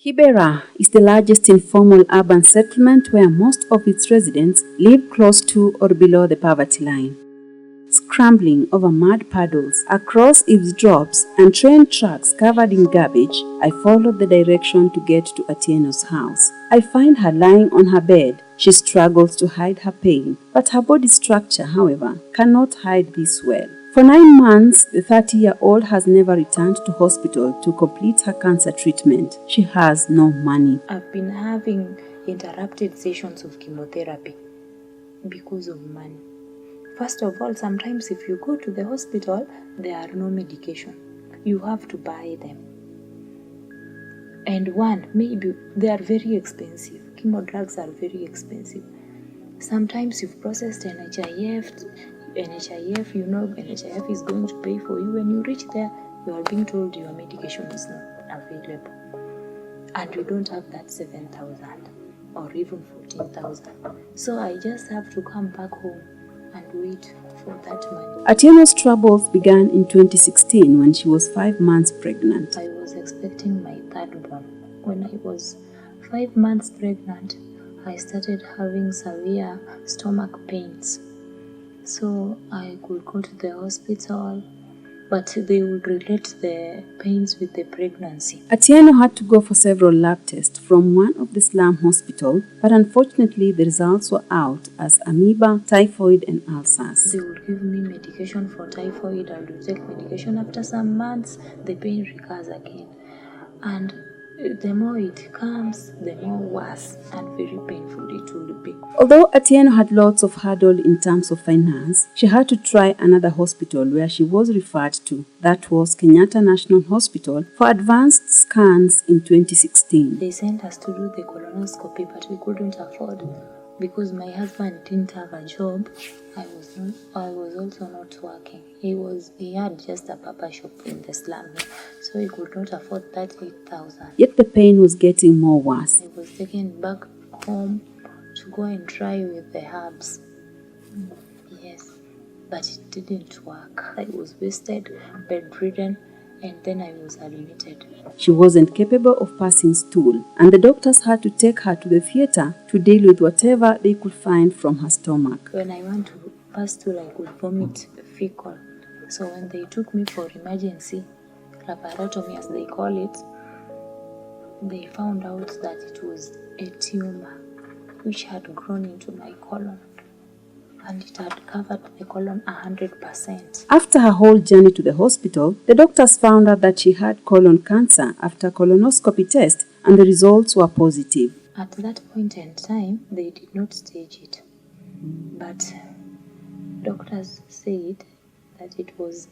Kibra is the largest informal urban settlement where most of its residents live close to or below the poverty line. Scrambling over mud puddles, across eavesdrops and train tracks covered in garbage, I followed the direction to get to Atieno's house. I find her lying on her bed. She struggles to hide her pain, but her body structure, however, cannot hide this well. For 9 months, the 30-year-old has never returned to hospital to complete her cancer treatment. She has no money. I've been having interrupted sessions of chemotherapy because of money. First of all, sometimes if you go to the hospital, there are no medication. You have to buy them. And maybe they are very expensive. Chemo drugs are very expensive. Sometimes you've processed NHIF, NHIF is going to pay for you. When you reach there, you are being told your medication is not available. And you don't have that 7,000 or even 14,000. So I just have to come back home and wait for that money. Atieno's troubles began in 2016 when she was 5 months pregnant. I was expecting my third born. When I was 5 months pregnant, I started having severe stomach pains. So I could go to the hospital, but they would relate the pains with the pregnancy. Atieno had to go for several lab tests from one of the slum hospitals, but unfortunately the results were out as amoeba, typhoid and ulcers. They would give me medication for typhoid. I would take medication. After some months, the pain recurs again. And the more it comes, the more worse and very painful it will be. Although Atieno had lots of hurdle in terms of finance, she had to try another hospital where she was referred to. That was Kenyatta National Hospital for advanced scans in 2016. They sent us to do the colonoscopy, but we couldn't afford because my husband didn't have a job. I was also not working. He had just a papa shop in the slum, so he could not afford 38,000. Yet the pain was getting more worse. I was taken back home to go and try with the herbs. Yes, but it didn't work. I was wasted, bedridden, and then I was admitted. She wasn't capable of passing stool, and the doctors had to take her to the theater to deal with whatever they could find from her stomach. When I went to pass stool, I could vomit fecal. So when they took me for emergency laparotomy, as they call it, they found out that it was a tumor which had grown into my colon, and it had covered the colon 100%. After her whole journey to the hospital, the doctors found out that she had colon cancer after a colonoscopy test, and the results were positive. At that point in time, they did not stage it, but doctors said that it was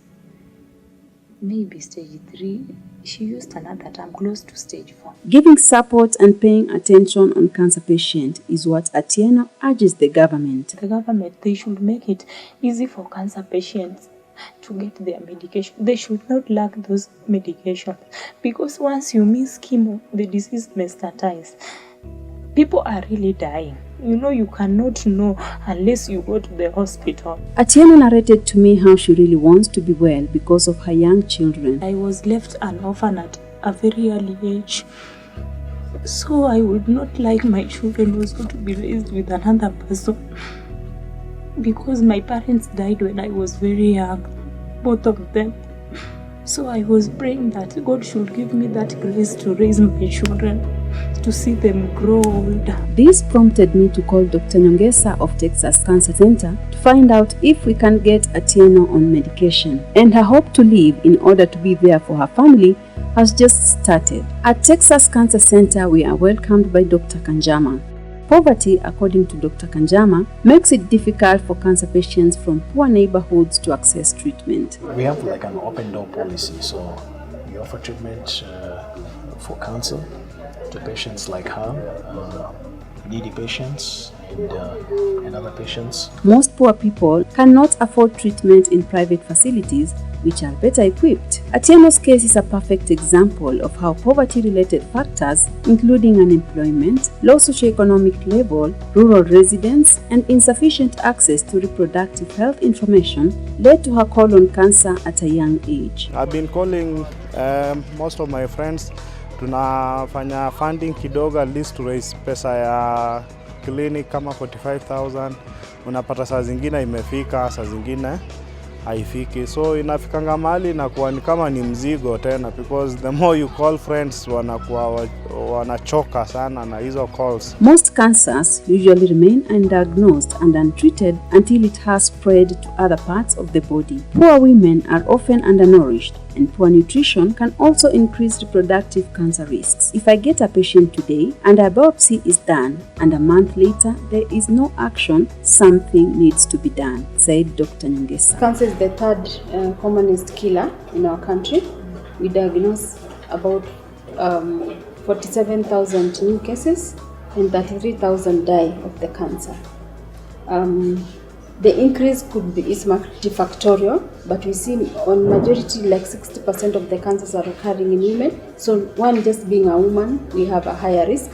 maybe stage 3. She used another term, close to stage 4. Giving support and paying attention on cancer patients is what Atieno urges the government. The government, they should make it easy for cancer patients to get their medication. They should not lack those medications, because once you miss chemo, the disease metastasize. People are really dying. You cannot know unless you go to the hospital. Atieno narrated to me how she really wants to be well because of her young children. I was left an orphan at a very early age. So I would not like my children also to be raised with another person, because my parents died when I was very young, both of them. So I was praying that God should give me that grace to raise my children, to see them grow older. This prompted me to call Dr. Nyongesa of Texas Cancer Center to find out if we can get Atieno on medication. And her hope to live in order to be there for her family has just started. At Texas Cancer Center, we are welcomed by Dr. Kanjama. Poverty, according to Dr. Kanjama, makes it difficult for cancer patients from poor neighborhoods to access treatment. We have like an open door policy, so we offer treatment for cancer to patients like her, needy patients and other patients. Most poor people cannot afford treatment in private facilities which are better equipped. Atieno's case is a perfect example of how poverty-related factors, including unemployment, low socioeconomic level, rural residence, and insufficient access to reproductive health information, led to her colon cancer at a young age. I've been calling most of my friends tunafanya funding kidogo at least to raise pesa ya clinic kama 45,000. Unapata saa zingine imefika, saa zingine haifiki. So inafikanga mahali inakuwa ni kama ni mzigo tena, because the more you call friends wanachoka sana na hizo calls. Most cancers usually remain undiagnosed and untreated until it has spread to other parts of the body. Poor women are often undernourished, and poor nutrition can also increase reproductive cancer risks. If I get a patient today and a biopsy is done and a month later there is no action, something needs to be done, said Dr. Nyongesa. Cancer is the third commonest killer in our country. We diagnose about 47,000 new cases and 33,000 die of the cancer. The increase is multifactorial, but we see on majority like 60% of the cancers are occurring in women. So one, just being a woman, we have a higher risk.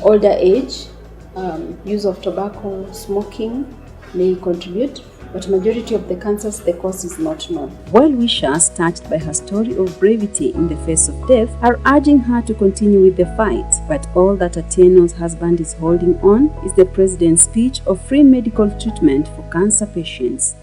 Older age, use of tobacco, smoking may contribute, but majority of the cancers, the cause is not known. Well-wishers touched by her story of bravery in the face of death are urging her to continue with the fight. But all that Atieno's husband is holding on is the president's speech of free medical treatment for cancer patients.